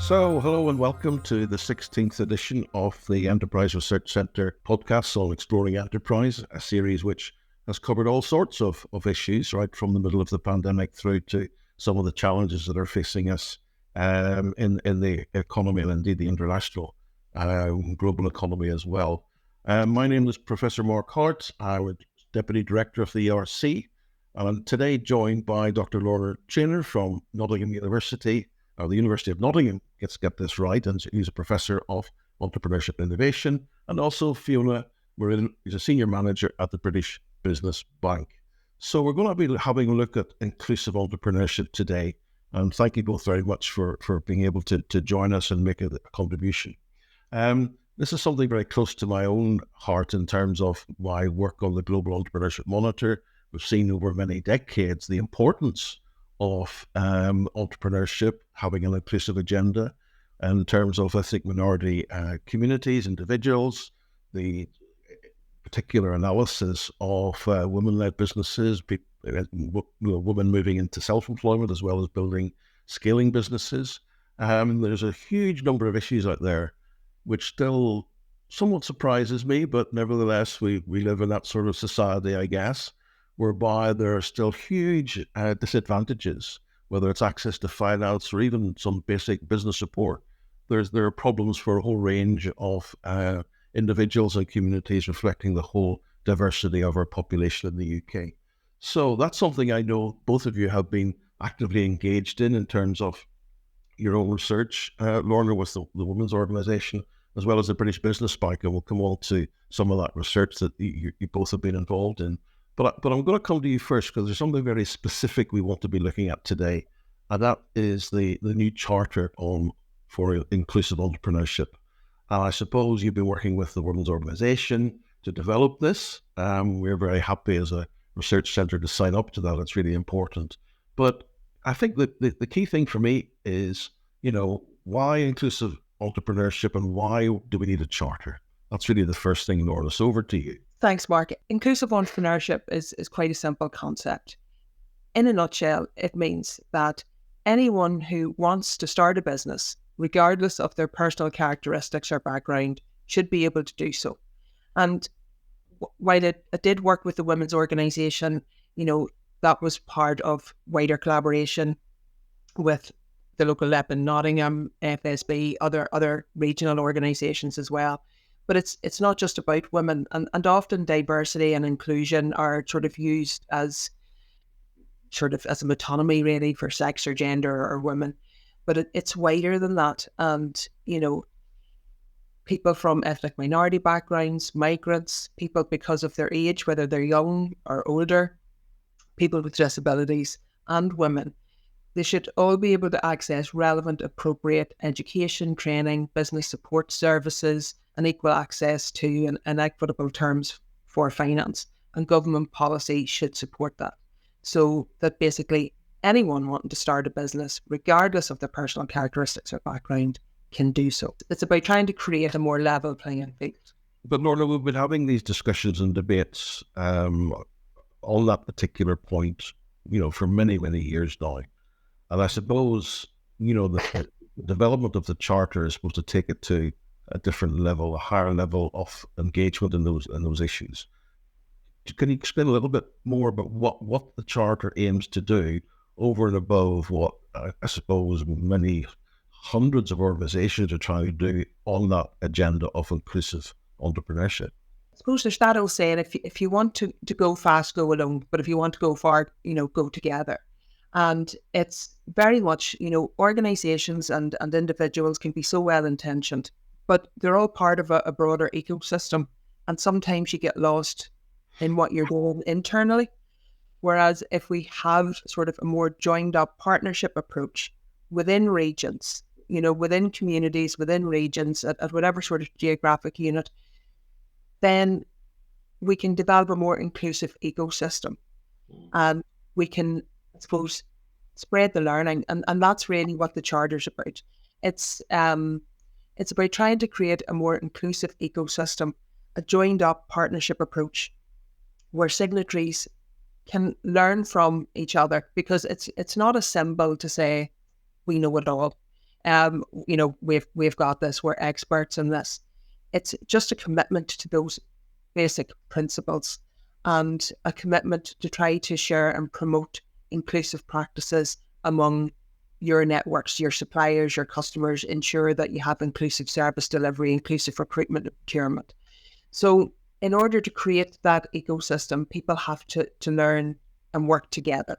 So, hello and welcome to the 16th edition of the Enterprise Research Centre podcast on Exploring Enterprise, a series which has covered all sorts of issues, right from the middle of the pandemic through to some of the challenges that are facing us in the economy and indeed the international global economy as well. My name is Professor Mark Hart. I'm Deputy Director of the ERC, and I'm today joined by Dr Lorna Treanor from Nottingham University, or the University of Nottingham, let's get this right, and he's a Professor of Entrepreneurship and Innovation, and also Fiona Morrill, who's a Senior Manager at the British Business Bank. So we're going to be having a look at inclusive entrepreneurship today, and thank you both very much for being able to join us and make a contribution. This is something very close to my own heart in terms of my work on the Global Entrepreneurship Monitor. We've seen over many decades the importance of entrepreneurship, having an inclusive agenda in terms of ethnic minority communities, individuals, the particular analysis of women-led businesses, women moving into self-employment as well as building, scaling businesses. There's a huge number of issues out there which still somewhat surprises me, but nevertheless we live in that sort of society, I guess, whereby there are still huge disadvantages, whether it's access to finance or even some basic business support. There are problems for a whole range of individuals and communities, reflecting the whole diversity of our population in the UK. So that's something I know both of you have been actively engaged in terms of your own research. Lorna with the Women's Organisation, as well as the British Business Bank, and we'll come on to some of that research that you both have been involved in. But I'm going to come to you first because there's something very specific we want to be looking at today, and that is the new charter for inclusive entrepreneurship. And I suppose you've been working with the Women's Organisation to develop this. We're very happy as a research centre to sign up to that. It's really important. But I think that the key thing for me is, why inclusive entrepreneurship and why do we need a charter? That's really the first thing, Lorna. So over to you. Thanks, Mark. Inclusive entrepreneurship is quite a simple concept. In a nutshell, it means that anyone who wants to start a business, regardless of their personal characteristics or background, should be able to do so. And while it did work with the Women's Organisation, that was part of wider collaboration with the local LEP in Nottingham, FSB, other regional organisations as well. But it's not just about women, and often diversity and inclusion are sort of used as a metonymy really for sex or gender or women, but it's wider than that. And people from ethnic minority backgrounds, migrants, people because of their age, whether they're young or older, people with disabilities, and women, they should all be able to access relevant, appropriate education, training, business support services, and equal access to and equitable terms for finance. And government policy should support that. So that basically anyone wanting to start a business, regardless of their personal characteristics or background, can do so. It's about trying to create a more level playing field. But Lorna, we've been having these discussions and debates on that particular point, for many, many years now. And I suppose, the development of the charter is supposed to take it to a different level, a higher level of engagement in those issues. Can you explain a little bit more about what the charter aims to do over and above what I suppose many hundreds of organisations are trying to do on that agenda of inclusive entrepreneurship? I suppose there's that old saying, if you want to go fast, go alone, but if you want to go far, go together. And it's very much, organisations and individuals can be so well-intentioned, but they're all part of a broader ecosystem. And sometimes you get lost in what you're doing internally. Whereas if we have sort of a more joined up partnership approach within regions, within communities, within regions, at whatever sort of geographic unit, then we can develop a more inclusive ecosystem. And we can, I suppose, spread the learning. And that's really what the Charter's about. It's about trying to create a more inclusive ecosystem, a joined up partnership approach where signatories can learn from each other, because it's not a symbol to say we know it all. We've got this. We're experts in this. It's just a commitment to those basic principles and a commitment to try to share and promote inclusive practices among your networks, your suppliers, your customers, ensure that you have inclusive service delivery, inclusive recruitment and procurement. So in order to create that ecosystem, people have to learn and work together.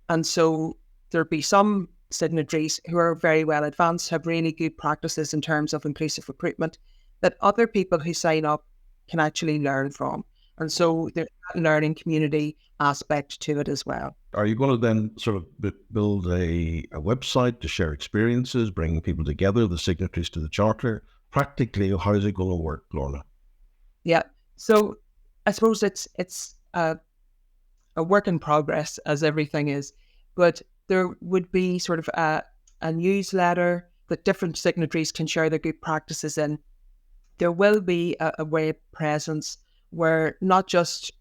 And so there'll be some signatories who are very well advanced, have really good practices in terms of inclusive recruitment that other people who sign up can actually learn from. And so there's that learning community aspect to it as well. Are you going to then sort of build a website to share experiences, bring people together, the signatories to the charter? Practically, how is it going to work, Lorna? Yeah. So I suppose it's a work in progress, as everything is, but there would be sort of a newsletter that different signatories can share their good practices in. There will be a web presence where not just,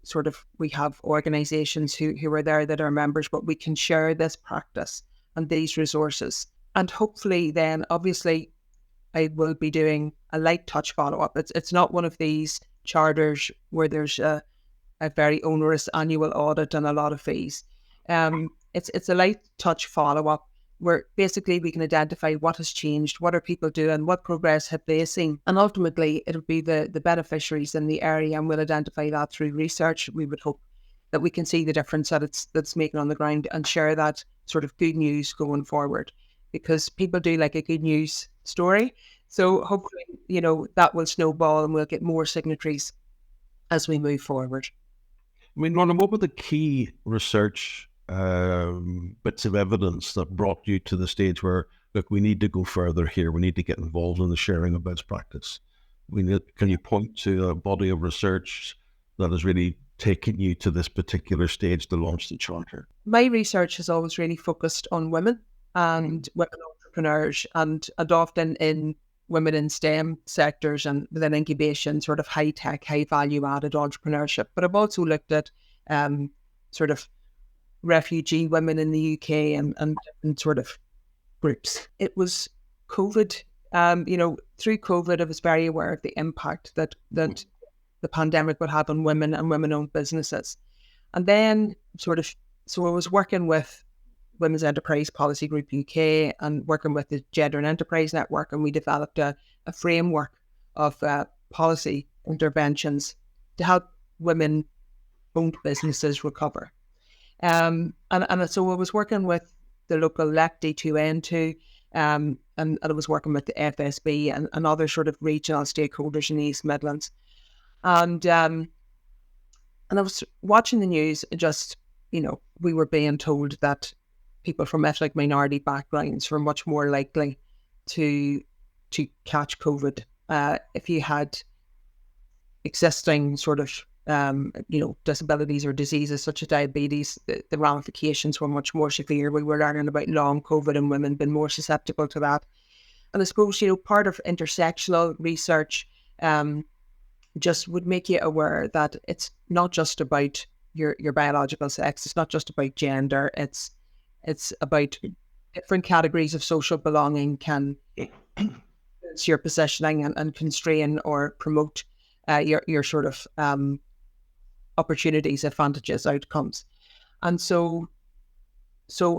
sort of we have organizations who are there that are members, but we can share this practice and these resources. And hopefully then, obviously, I will be doing a light touch follow-up. It's not one of these charters where there's a very onerous annual audit and a lot of fees. It's a light touch follow-up where basically we can identify what has changed, what are people doing, what progress have they seen, and ultimately it'll be the beneficiaries in the area, and we'll identify that through research. We would hope that we can see the difference that's making on the ground and share that sort of good news going forward, because people do like a good news story. So hopefully, that will snowball and we'll get more signatories as we move forward. I mean, Lorna, what were the key research bits of evidence that brought you to the stage where, look, we need to go further here, we need to get involved in the sharing of best practice? Can you point to a body of research that has really taken you to this particular stage to launch the charter? My research has always really focused on women and women entrepreneurs, and often in women in STEM sectors and within incubation, sort of high tech, high value added entrepreneurship. But I've also looked at sort of refugee women in the UK and different sort of groups. It was COVID. Through COVID, I was very aware of the impact that the pandemic would have on women and women-owned businesses. And then so I was working with Women's Enterprise Policy Group UK and working with the Gender and Enterprise Network, and we developed a framework of policy interventions to help women-owned businesses recover. And so I was working with the local LEC D2N2, and I was working with the FSB and other sort of regional stakeholders in the East Midlands. And I was watching the news, just, we were being told that people from ethnic minority backgrounds were much more likely to catch COVID if you had existing sort of disabilities or diseases such as diabetes. The ramifications were much more severe. We were learning about long COVID and women being more susceptible to that. And I suppose, part of intersectional research just would make you aware that it's not just about your biological sex. It's not just about gender. It's about different categories of social belonging can influence your positioning and constrain or promote your sort of opportunities, advantages, outcomes. And so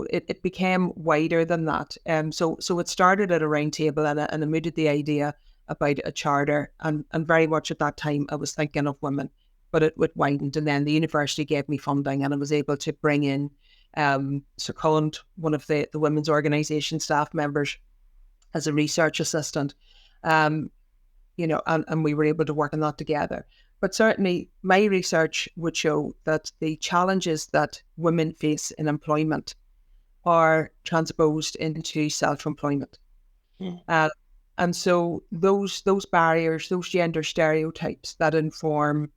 it became wider than that. So it started at a round table and I mooted the idea about a charter, and very much at that time I was thinking of women, but it widened, and then the university gave me funding and I was able to bring in Sir Collins, one of the women's organisation staff members, as a research assistant, and we were able to work on that together. But certainly my research would show that the challenges that women face in employment are transposed into self-employment. And so those barriers, those gender stereotypes that inform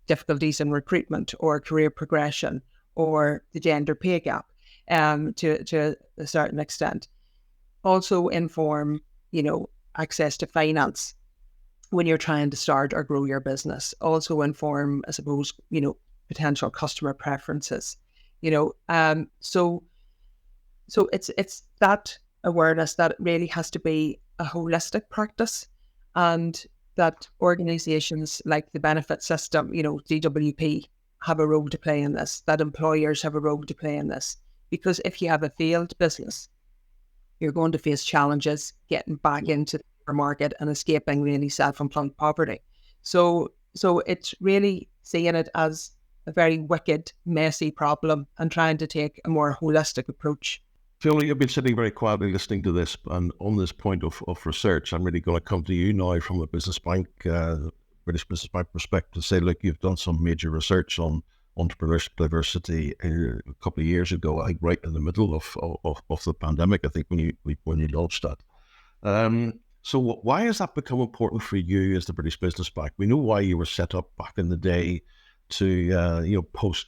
difficulties in recruitment or career progression or the gender pay gap to a certain extent also inform, access to finance when you're trying to start or grow your business, also inform, I suppose, potential customer preferences, so it's that awareness that it really has to be a holistic practice, and that organisations like the benefit system, DWP, have a role to play in this, that employers have a role to play in this. Because if you have a failed business, you're going to face challenges getting back into the labour market and escaping really self-employed poverty. So it's really seeing it as a very wicked, messy problem and trying to take a more holistic approach. Fiona, you've been sitting very quietly listening to this, and on this point of research, I'm really going to come to you now from a business bank, British Business Bank perspective, say, look, you've done some major research on entrepreneurship diversity a couple of years ago, I think right in the middle of the pandemic, I think when you launched that. So why has that become important for you as the British Business Bank? We know why you were set up back in the day to, post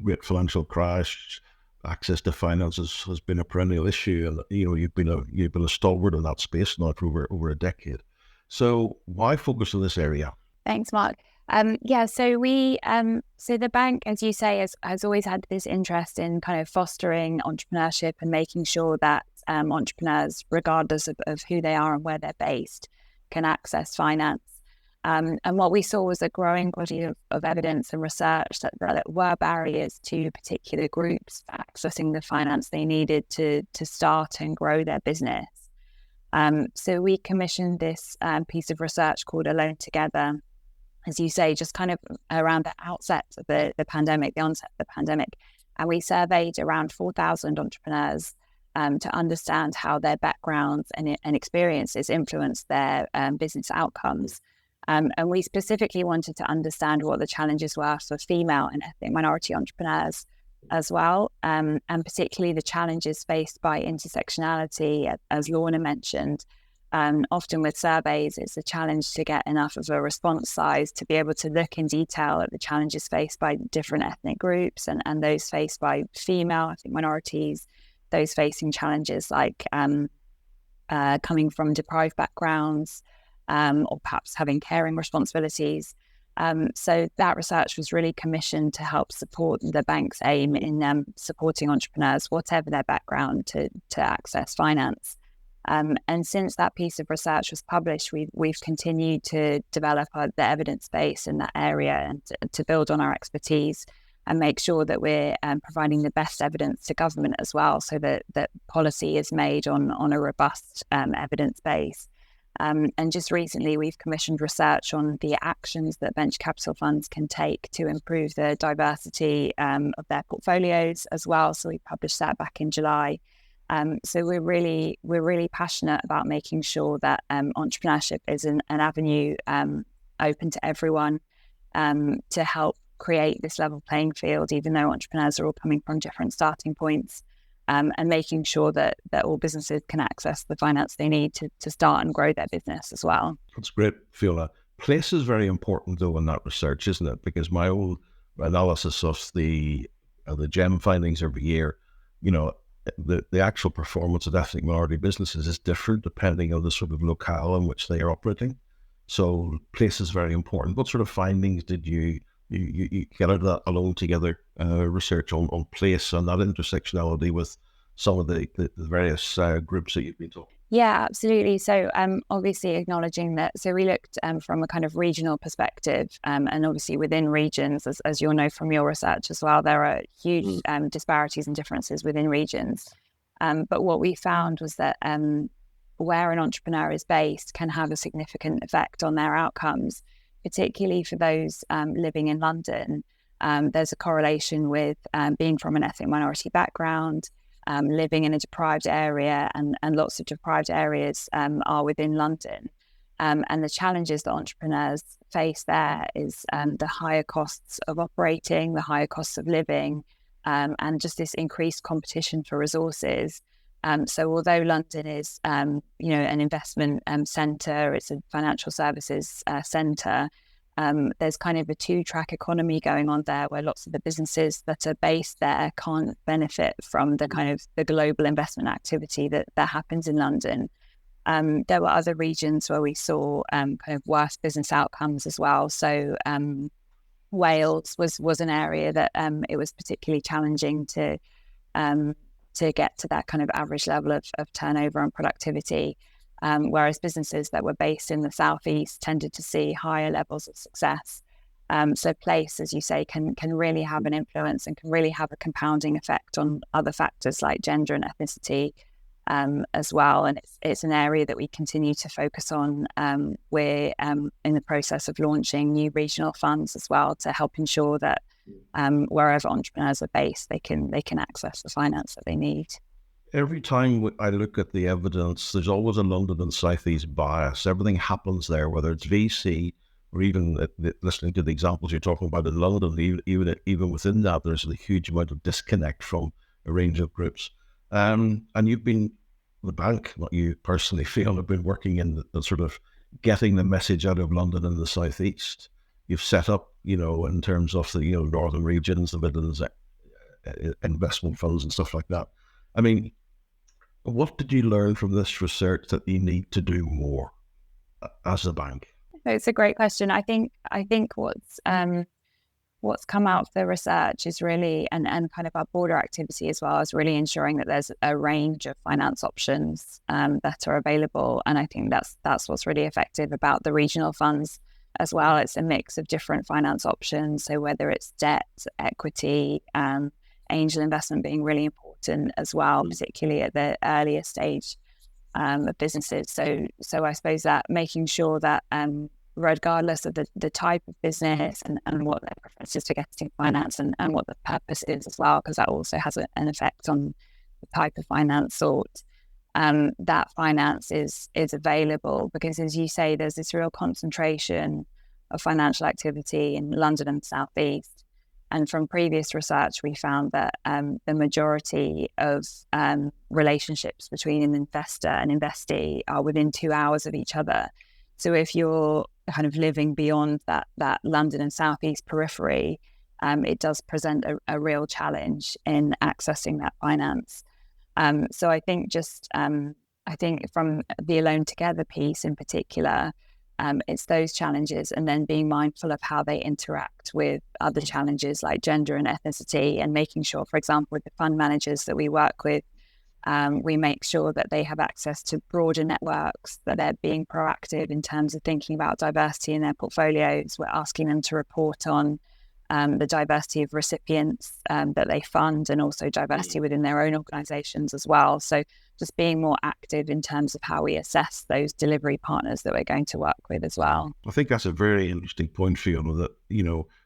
great financial crash. Access to finance has been a perennial issue, and you've been a stalwart in that space now for over a decade. So why focus on this area? Thanks, Mark. So the bank, as you say, has always had this interest in kind of fostering entrepreneurship and making sure that entrepreneurs, regardless of who they are and where they're based, can access finance. And what we saw was a growing body of evidence and research that there were barriers to particular groups accessing the finance they needed to start and grow their business. So we commissioned this piece of research called Alone Together, as you say, just kind of around the outset of the pandemic, the onset of the pandemic. And we surveyed around 4,000 entrepreneurs to understand how their backgrounds and experiences influence their business outcomes. And we specifically wanted to understand what the challenges were for female and ethnic minority entrepreneurs as well, and particularly the challenges faced by intersectionality, as Lorna mentioned. Often with surveys, it's a challenge to get enough of a response size to be able to look in detail at the challenges faced by different ethnic groups and those faced by female ethnic minorities, those facing challenges like coming from deprived backgrounds, or perhaps having caring responsibilities. So that research was really commissioned to help support the bank's aim in supporting entrepreneurs, whatever their background, to access finance. And since that piece of research was published, we've continued to develop the evidence base in that area and to build on our expertise and make sure that we're providing the best evidence to government as well, so that policy is made on a robust evidence base. And just recently, we've commissioned research on the actions that venture capital funds can take to improve the diversity of their portfolios as well. So we published that back in July. So we're really passionate about making sure that entrepreneurship is an avenue open to everyone to help create this level playing field, even though entrepreneurs are all coming from different starting points. And making sure that all businesses can access the finance they need to start and grow their business as well. That's great, Fiona. Place is very important, though, in that research, isn't it? Because my own analysis of the GEM findings every year, the actual performance of ethnic minority businesses is different depending on the sort of locale in which they are operating. So place is very important. What sort of findings did you get out of that Alone Together research on place and that intersectionality with some of the various groups that you've been talking? Yeah, absolutely. So obviously acknowledging that, so we looked from a kind of regional perspective, and obviously within regions, as you'll know from your research as well, there are huge disparities and differences within regions. But what we found was that where an entrepreneur is based can have a significant effect on their outcomes, particularly for those living in London. There's a correlation with being from an ethnic minority background, living in a deprived area, and lots of deprived areas are within London. And the challenges that entrepreneurs face there is the higher costs of operating, the higher costs of living, and just this increased competition for resources. So although London is, an investment centre, it's a financial services centre, there's kind of a two-track economy going on there where lots of the businesses that are based there can't benefit from the kind of the global investment activity that happens in London. There were other regions where we saw kind of worse business outcomes as well. So Wales was an area that it was particularly challenging to to get to that kind of average level of turnover and productivity. Whereas businesses that were based in the southeast tended to see higher levels of success. So place, as you say, can really have an influence and can really have a compounding effect on other factors like gender and ethnicity as well. And it's an area that we continue to focus on. We're in the process of launching new regional funds as well to help ensure that wherever entrepreneurs are based, they can access the finance that they need. Every time I look at the evidence, there's always a London and South East bias. Everything happens there, whether it's VC or even listening to the examples you're talking about in London, even within that, there's a huge amount of disconnect from a range of groups. And you've been, the bank, not you personally, Fiona, have been working in the sort of getting the message out of London and the South East. You've set up, in terms of the, northern regions, the Midlands, investment funds and stuff like that. I mean, what did you learn from this research that you need to do more as a bank? It's a great question. I think what's come out of the research is really, and kind of our broader activity as well, is really ensuring that there's a range of finance options that are available. And I think that's what's really effective about the regional funds as well. It's a mix of different finance options. So whether it's debt, equity, angel investment being really important as well, particularly at the earlier stage of businesses. So I suppose that making sure that regardless of the type of business and what their preference is for getting finance and what the purpose is as well, because that also has an effect on the type of finance sought, that finance is available. Because as you say, there's this real concentration of financial activity in London and the South East. And from previous research, we found that the majority of relationships between an investor and investee are within 2 hours of each other. So if you're kind of living beyond that London and Southeast periphery, it does present a real challenge in accessing that finance. So I think from the Alone Together piece in particular, it's those challenges, and then being mindful of how they interact with other challenges like gender and ethnicity, and making sure, for example, with the fund managers that we work with, we make sure that they have access to broader networks, that they're being proactive in terms of thinking about diversity in their portfolios. We're asking them to report on the diversity of recipients that they fund, and also diversity within their own organisations as well. So just being more active in terms of how we assess those delivery partners that we're going to work with as well. I think that's a very interesting point, Fiona, that,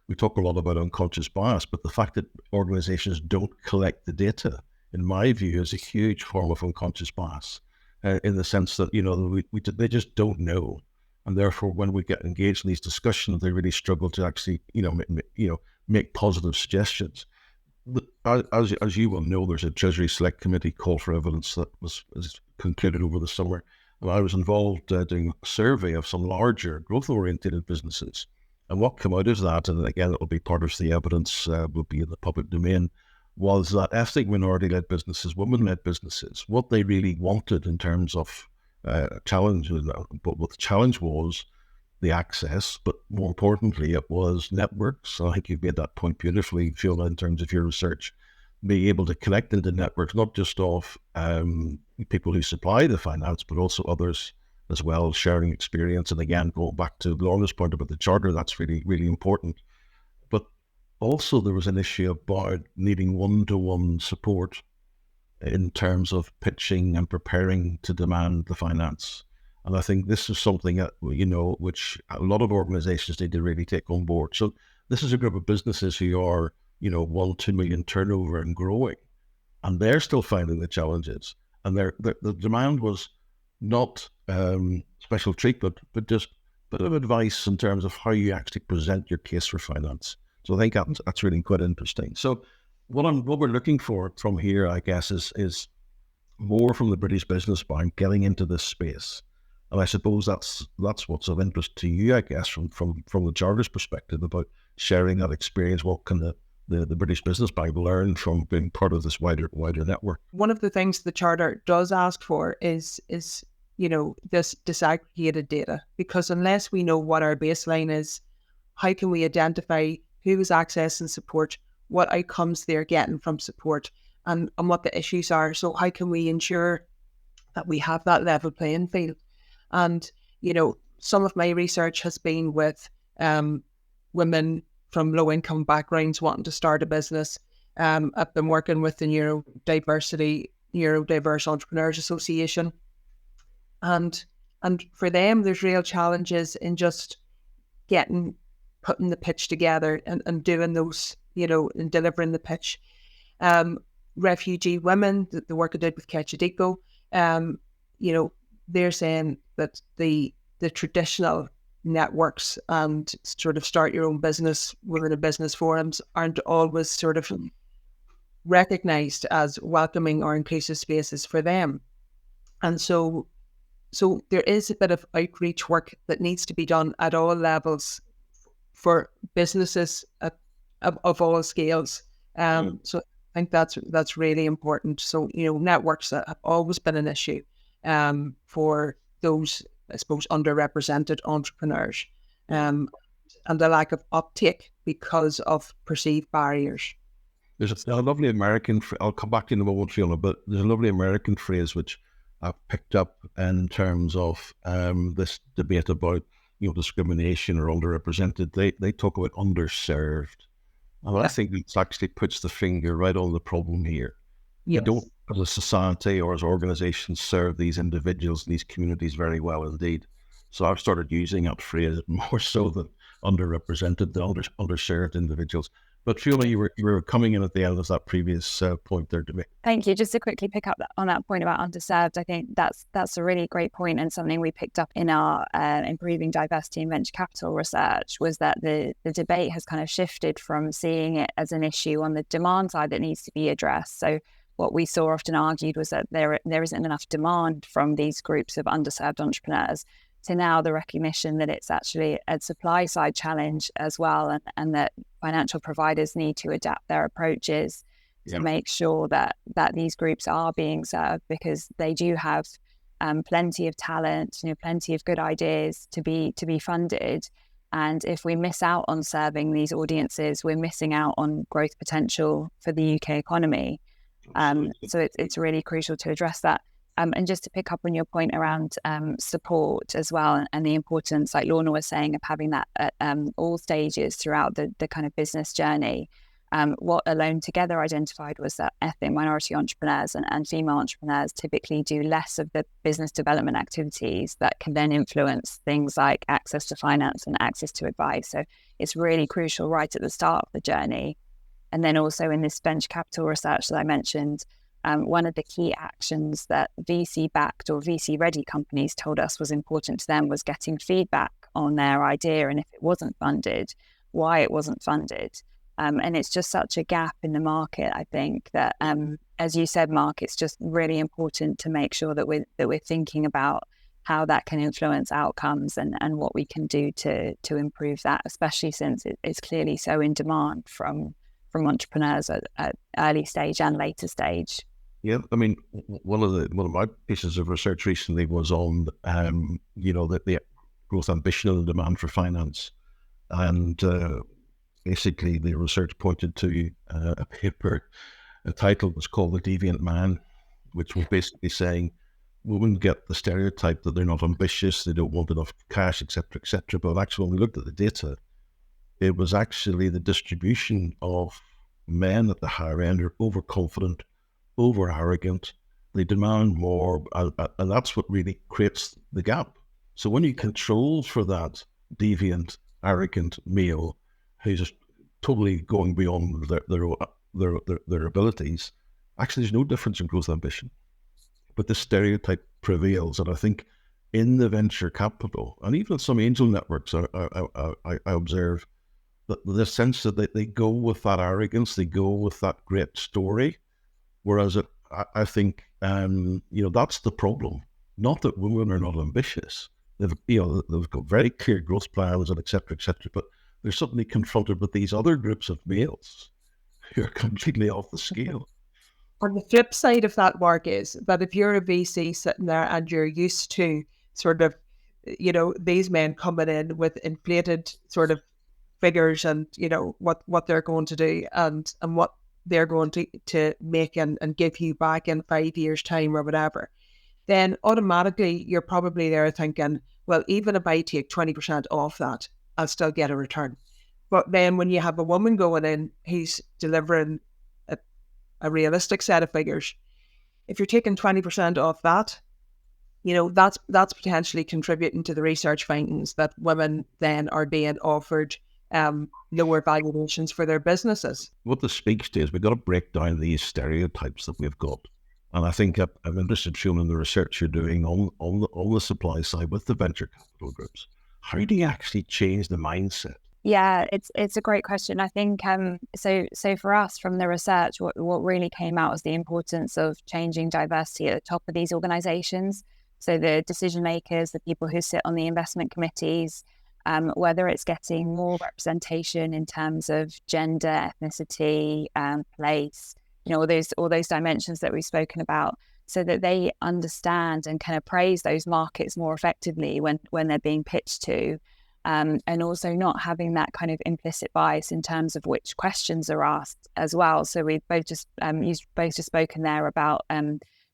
we talk a lot about unconscious bias, but the fact that organisations don't collect the data, in my view, is a huge form of unconscious bias, in the sense that, they just don't know. And therefore, when we get engaged in these discussions, they really struggle to actually, make positive suggestions. As you will know, there's a Treasury Select Committee call for evidence that was concluded over the summer. And I was involved doing a survey of some larger growth-oriented businesses. And what came out of that, and again, it'll be part of the evidence, will be in the public domain, was that ethnic minority-led businesses, women-led businesses, what they really wanted in terms of challenge, but what the challenge was the access, but more importantly, it was networks. I think you've made that point beautifully, Fiona, in terms of your research, being able to connect into networks, not just of people who supply the finance, but also others as well, sharing experience. And again, going back to Lorna's point about the charter, that's really, really important. But also there was an issue about needing one-to-one support in terms of pitching and preparing to demand the finance. And I think this is something that, which a lot of organizations need to really take on board. So this is a group of businesses who are, 1-2 million turnover and growing, and they're still finding the challenges. And the demand was not special treatment, but just a bit of advice in terms of how you actually present your case for finance. So I think that's really quite interesting. So what we're looking for from here, I guess, is more from the British Business Bank getting into this space. And I suppose that's what's of interest to you, I guess, from the Charter's perspective, about sharing that experience. What can the British Business Bank learn from being part of this wider network? One of the things the Charter does ask for is this disaggregated data, because unless we know what our baseline is, how can we identify who is accessing support, what outcomes they're getting from support, and what the issues are. So how can we ensure that we have that level playing field? And, some of my research has been with women from low-income backgrounds wanting to start a business. I've been working with the Neurodiverse Entrepreneurs Association. And for them, there's real challenges in just putting the pitch together and doing those, and delivering the pitch. Refugee women, the work I did with Ketchadico, they're saying that the traditional networks and sort of start your own business within a business forums aren't always sort of recognised as welcoming or inclusive spaces for them. And so there is a bit of outreach work that needs to be done at all levels for businesses of all scales. So I think that's really important. So, networks have always been an issue for those, I suppose, underrepresented entrepreneurs, and the lack of uptake because of perceived barriers. There's a lovely American, I'll come back to you in a moment, Fiona, but there's a lovely American phrase which I've picked up in terms of this debate about discrimination or underrepresented. They talk about underserved. And I think it actually puts the finger right on the problem here. Yes. We don't, as a society or as organizations, serve these individuals and these communities very well indeed. So I've started using that phrase more so than underrepresented, the underserved individuals. But Fiona, you were coming in at the end of that previous point there to me. Thank you. Just to quickly pick up on that point about underserved, I think that's a really great point, and something we picked up in our improving diversity in venture capital research was that the debate has kind of shifted from seeing it as an issue on the demand side that needs to be addressed. So what we saw often argued was that there isn't enough demand from these groups of underserved entrepreneurs, to now the recognition that it's actually a supply side challenge as well, and that financial providers need to adapt their approaches to make sure that these groups are being served, because they do have plenty of talent, plenty of good ideas to be funded. And if we miss out on serving these audiences, we're missing out on growth potential for the UK economy. So it's really crucial to address that. And just to pick up on your point around support as well, and the importance, like Lorna was saying, of having that at all stages throughout the kind of business journey. What Alone Together identified was that ethnic minority entrepreneurs and female entrepreneurs typically do less of the business development activities that can then influence things like access to finance and access to advice. So it's really crucial right at the start of the journey. And then also in this venture capital research that I mentioned, one of the key actions that VC-backed or VC-ready companies told us was important to them was getting feedback on their idea, and if it wasn't funded, why it wasn't funded. And it's just such a gap in the market, I think, that, as you said, Mark, it's just really important to make sure that we're thinking about how that can influence outcomes and what we can do to improve that, especially since it's clearly so in demand from entrepreneurs at early stage and later stage. Yeah, I mean, one of my pieces of research recently was on, the growth ambition and the demand for finance, and basically the research pointed to a paper. The title was called "The Deviant Man," which was basically saying women get the stereotype that they're not ambitious, they don't want enough cash, etc., etc. But actually, when we looked at the data, it was actually the distribution of men at the higher end are overconfident, over arrogant, they demand more, and that's what really creates the gap. So when you control for that deviant, arrogant male who's just totally going beyond their abilities, actually there's no difference in growth ambition. But the stereotype prevails, and I think in the venture capital and even some angel networks, I observe that the sense that they go with that arrogance, they go with that great story. Whereas I think, that's the problem. Not that women are not ambitious. They've got very clear growth plans and et cetera, but they're suddenly confronted with these other groups of males who are completely off the scale. On the flip side of that, Mark, is that if you're a VC sitting there and you're used to sort of, these men coming in with inflated sort of figures and, what they're going to do and what they're going to make and give you back in 5 years' time or whatever, then automatically you're probably there thinking, well, even if I take 20% off that, I'll still get a return. But then when you have a woman going in who's delivering a realistic set of figures, if you're taking 20% off that, that's potentially contributing to the research findings that women then are being offered lower valuations for their businesses. What this speaks to is we've got to break down these stereotypes that we've got. And I think I'm interested, Fiona, in the research you're doing on the supply side with the venture capital groups. How do you actually change the mindset? Yeah, it's a great question. I think so for us from the research, what really came out was the importance of changing diversity at the top of these organizations. So the decision makers, the people who sit on the investment committees, whether it's getting more representation in terms of gender, ethnicity, place, all those dimensions that we've spoken about, so that they understand and can appraise those markets more effectively when they're being pitched to. And also not having that kind of implicit bias in terms of which questions are asked as well. So we've both just spoken there about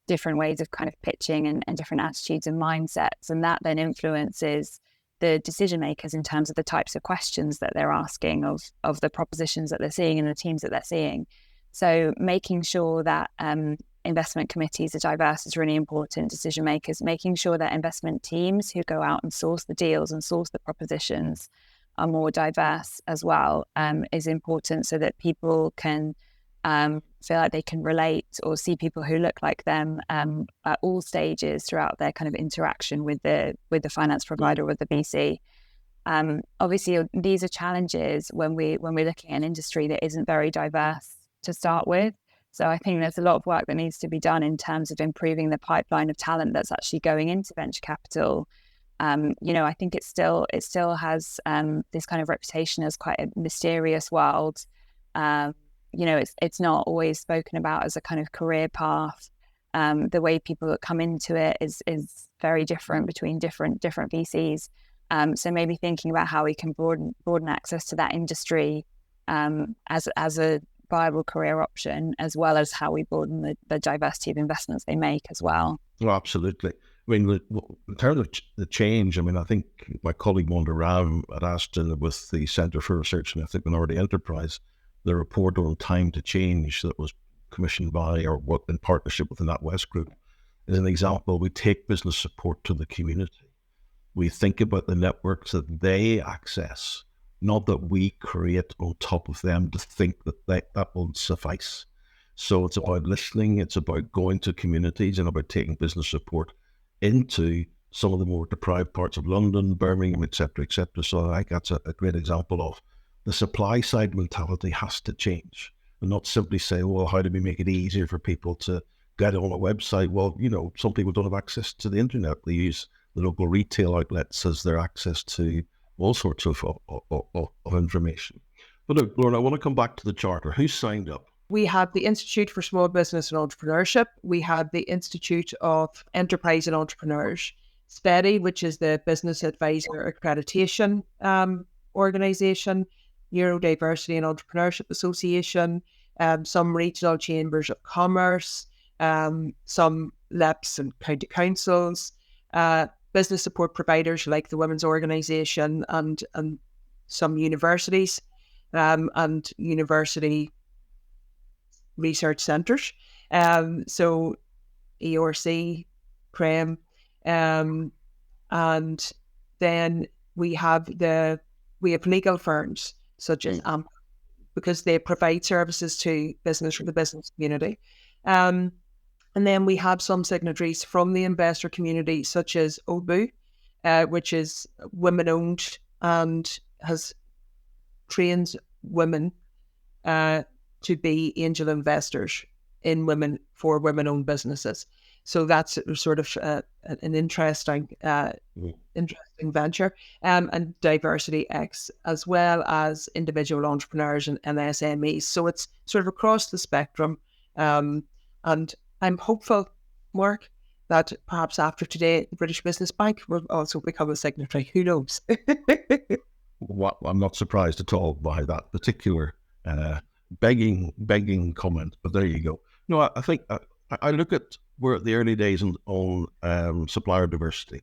different ways of kind of pitching and different attitudes and mindsets, and that then influences the decision makers in terms of the types of questions that they're asking of the propositions that they're seeing and the teams that they're seeing. So making sure that investment committees are diverse is really important. Decision makers, making sure that investment teams who go out and source the deals and source the propositions are more diverse as well, is important, so that people can feel like they can relate or see people who look like them at all stages throughout their kind of interaction with the finance provider, with the VC. Obviously, these are challenges when we're looking at an industry that isn't very diverse to start with. So I think there's a lot of work that needs to be done in terms of improving the pipeline of talent that's actually going into venture capital. I think it still has this kind of reputation as quite a mysterious world. It's not always spoken about as a kind of career path. The way people that come into it is very different between different VCs. So maybe thinking about how we can broaden access to that industry as a viable career option, as well as how we broaden the diversity of investments they make as well. Oh, absolutely. I mean, in terms of the change, I think my colleague Wanda Rao had asked with the Centre for Research and Ethic Minority Enterprise, the report on time to change that was commissioned by or what in partnership with the NatWest Group is an example. We take business support to the community. We think about the networks that they access, not that we create on top of them to think that will suffice. So it's about listening, it's about going to communities and about taking business support into some of the more deprived parts of London, Birmingham, et cetera, et cetera. So I think that's a great example of the supply side mentality has to change and not simply say, well, how do we make it easier for people to get on a website? Well, some people don't have access to the internet. They use the local retail outlets as their access to all sorts of information. But look, Lorna, I want to come back to the charter. Who signed up? We had the Institute for Small Business and Entrepreneurship. We had the Institute of Enterprise and Entrepreneurs, SPEDI, which is the Business Advisor Accreditation organisation, Neurodiversity and Entrepreneurship Association, some regional chambers of commerce, some LEPs and county councils, business support providers like the Women's Organisation and some universities and university research centres. So ERC, CREM, and then we have legal firms such as because they provide services to the business community. And then we have some signatories from the investor community, such as OBU, which is women-owned and has trained women to be angel investors in for women-owned businesses. So that's sort of an interesting venture. And Diversity X, as well as individual entrepreneurs and SMEs. So it's sort of across the spectrum. And I'm hopeful, Mark, that perhaps after today, the British Business Bank will also become a signatory. Who knows? Well, I'm not surprised at all by that particular begging comment, but there you go. No, I think I look at, we're at the early days on supplier diversity.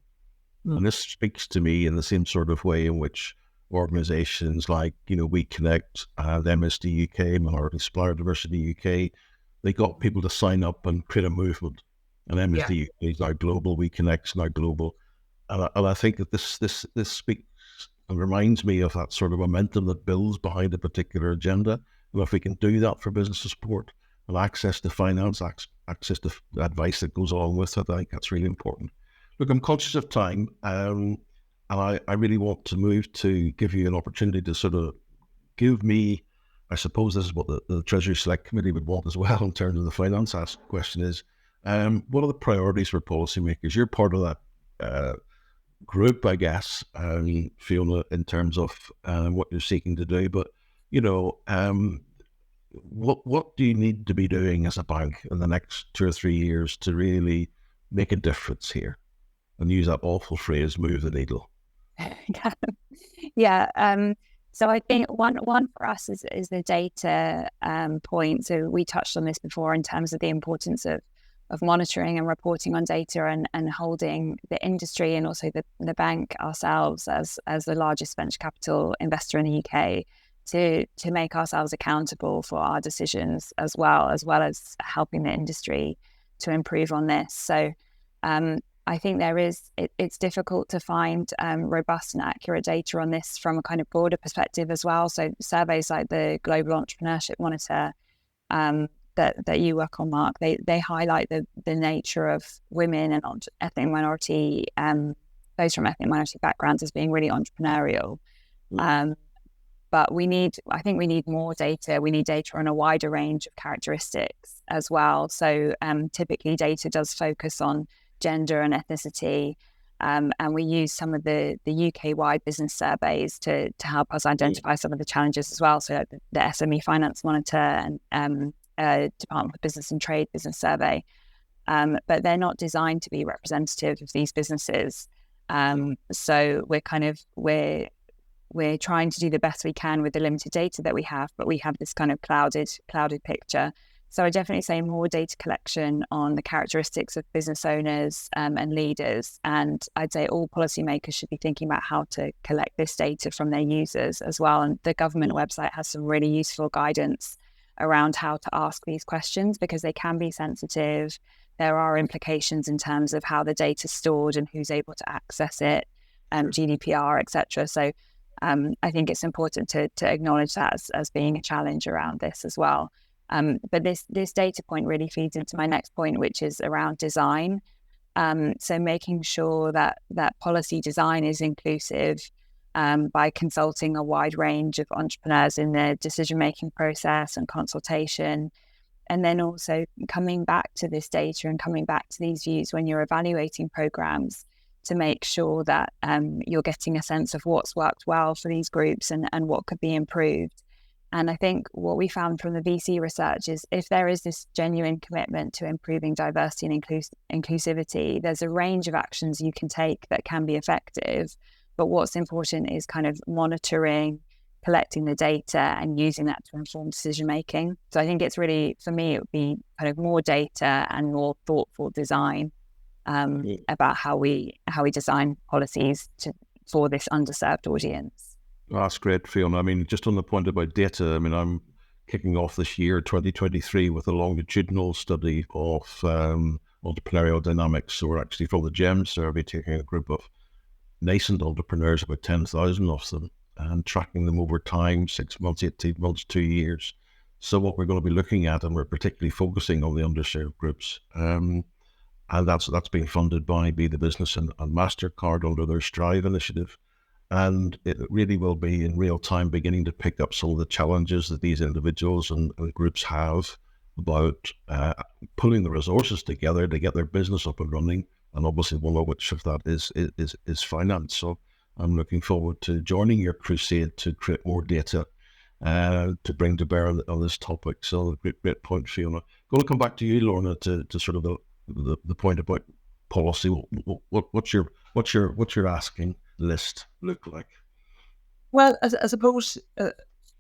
And this speaks to me in the same sort of way in which organizations like, We Connect and MSD UK, Minority Supplier Diversity UK, they got people to sign up and create a movement. And MSD UK is now global, We Connect is now global. And I think that this speaks and reminds me of that sort of momentum that builds behind a particular agenda. And if we can do that for business support and access to finance, access to advice that goes along with it, I think that's really important. Look, I'm conscious of time, and I really want to move to give you an opportunity to sort of give me, I suppose this is what the Treasury Select Committee would want as well in terms of the finance question is, what are the priorities for policymakers? You're part of that group, I guess, Fiona, in terms of what you're seeking to do. But, what do you need to be doing as a bank in the next 2 or 3 years to really make a difference here? And use that awful phrase, move the needle. So I think one for us is the data point. So we touched on this before in terms of the importance of monitoring and reporting on data and holding the industry and also the bank ourselves as the largest venture capital investor in the UK to make ourselves accountable for our decisions as well as helping the industry to improve on this. So I think it's difficult to find robust and accurate data on this from a kind of broader perspective as well. So surveys like the Global Entrepreneurship Monitor that you work on, Mark, they highlight the nature of women and ethnic minority, those from ethnic minority backgrounds as being really entrepreneurial. But I think we need more data. We need data on a wider range of characteristics as well. So typically data does focus on gender and ethnicity, and we use some of the UK-wide business surveys to help us identify some of the challenges as well. So the SME Finance Monitor and Department of Business and Trade business survey, but they're not designed to be representative of these businesses. So we're trying to do the best we can with the limited data that we have, but we have this kind of clouded picture. So I definitely say more data collection on the characteristics of business owners and leaders. And I'd say all policymakers should be thinking about how to collect this data from their users as well. And the government website has some really useful guidance around how to ask these questions because they can be sensitive. There are implications in terms of how the data is stored and who's able to access it, GDPR, etc. So I think it's important to acknowledge that as being a challenge around this as well. But this data point really feeds into my next point, which is around design. So making sure that policy design is inclusive by consulting a wide range of entrepreneurs in their decision-making process and consultation. And then also coming back to this data and coming back to these views when you're evaluating programs to make sure that you're getting a sense of what's worked well for these groups and what could be improved. And I think what we found from the VC research is if there is this genuine commitment to improving diversity and inclusivity, there's a range of actions you can take that can be effective. But what's important is kind of monitoring, collecting the data and using that to inform decision making. So I think it's really, for me, it would be kind of more data and more thoughtful design about how we design policies for this underserved audience. That's great, Fiona. I mean, just on the point about data, I mean, I'm kicking off this year, 2023, with a longitudinal study of entrepreneurial dynamics. So we're actually, from the GEM survey, taking a group of nascent entrepreneurs, about 10,000 of them, and tracking them over time, 6 months, 18 months, 2 years. So what we're going to be looking at, and we're particularly focusing on the underserved groups, and that's being funded by Be the Business and MasterCard under their Strive initiative. And it really will be in real time beginning to pick up some of the challenges that these individuals and groups have about pulling the resources together to get their business up and running. And obviously one of which of that is finance. So I'm looking forward to joining your crusade to create more data to bring to bear on this topic. So great point, Fiona. Going to come back to you, Lorna, to sort of the point about policy. What's your asking list look like? Well, I suppose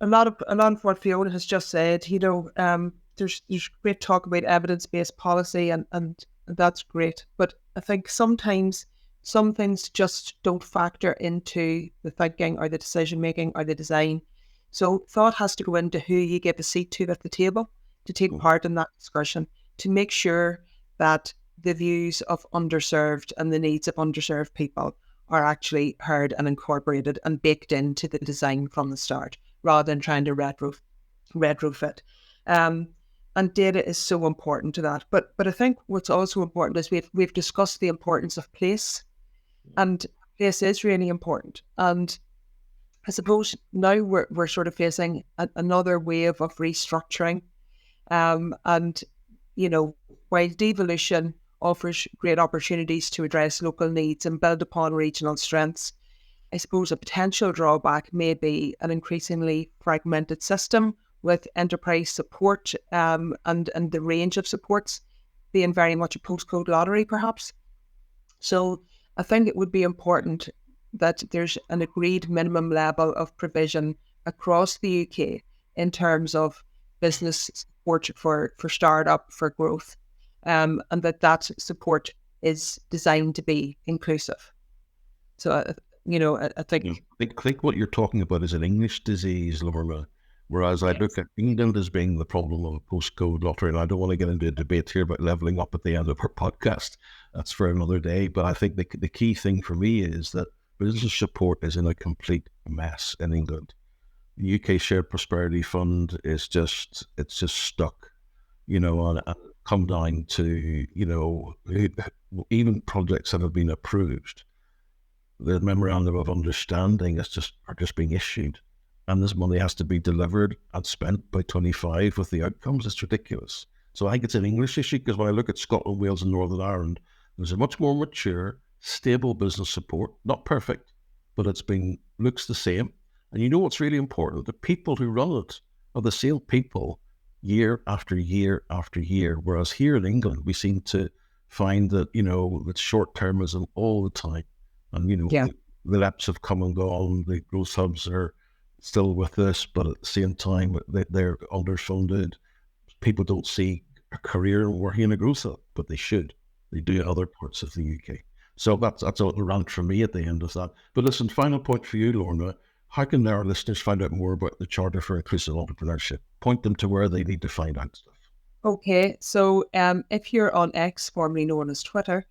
a lot of what Fiona has just said, there's great talk about evidence-based policy, and that's great. But I think sometimes some things just don't factor into the thinking or the decision making or the design. So thought has to go into who you give a seat to at the table to take part in that discussion, to make sure that the views of underserved and the needs of underserved people are actually heard and incorporated and baked into the design from the start, rather than trying to retrofit. And data is so important to that. But I think what's also important is we've discussed the importance of place, and place is really important. And I suppose now we're sort of facing another wave of restructuring. And, while devolution offers great opportunities to address local needs and build upon regional strengths, I suppose a potential drawback may be an increasingly fragmented system with enterprise support and the range of supports being very much a postcode lottery, perhaps. So I think it would be important that there's an agreed minimum level of provision across the UK in terms of business support for startup, for growth, and that support is designed to be inclusive. So, I think... I think what you're talking about is an English disease, Lorna, whereas I look at England as being the problem of a postcode lottery, and I don't want to get into a debate here about levelling up at the end of our podcast. That's for another day. But I think the key thing for me is that business support is in a complete mess in England. The UK Shared Prosperity Fund is just stuck, and come down to, even projects that have been approved. The memorandum of understanding are just being issued, and this money has to be delivered and spent by 25 with the outcomes. It's ridiculous. So I think it's an English issue, because when I look at Scotland, Wales and Northern Ireland, there's a much more mature, stable business support, not perfect, but looks the same. And you know what's really important? The people who run it are the same people year after year after year. Whereas here in England, we seem to find that, it's short-termism all the time. And, the reps have come and gone. The growth hubs are still with us, but at the same time, they're underfunded. People don't see a career working in a growth hub, but they should. They do in other parts of the UK. So that's a little rant from me at the end of that. But listen, final point for you, Lorna. How can our listeners find out more about the Charter for Inclusive Entrepreneurship? Point them to where they need to find out stuff. Okay, so if you're on X, formerly known as Twitter,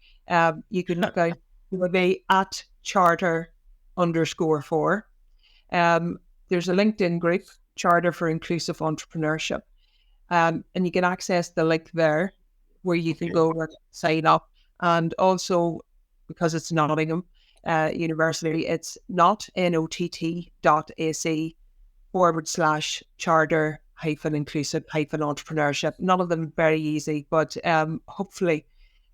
you can look out. It would be at Charter_4. There's a LinkedIn group, Charter for Inclusive Entrepreneurship, and you can access the link there where you can go and sign up. And also, because it's Nottingham University, it's not.not.ac/charter-inclusive-entrepreneurship. None of them very easy, but hopefully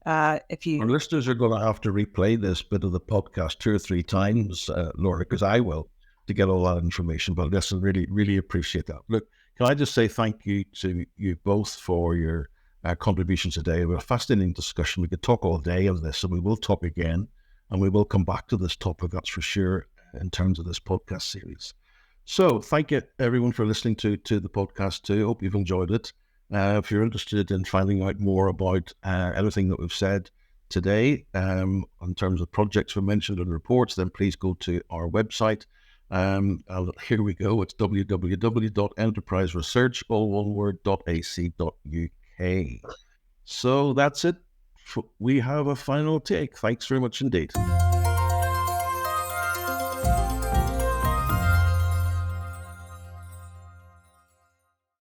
if you... Our listeners are going to have to replay this bit of the podcast 2 or 3 times, Lorna, because I will, to get all that information. But listen, really, really appreciate that. Look, can I just say thank you to you both for your contributions today. We had a fascinating discussion. We could talk all day on this, and we will talk again, and we will come back to this topic, that's for sure, in terms of this podcast series. So thank you, everyone, for listening to the podcast too. Hope you've enjoyed it. If you're interested in finding out more about everything that we've said today, in terms of projects we mentioned and reports, then please go to our website. Here we go. It's www.enterpriseresearch.ac.uk. So that's it. We have a final take. Thanks very much indeed.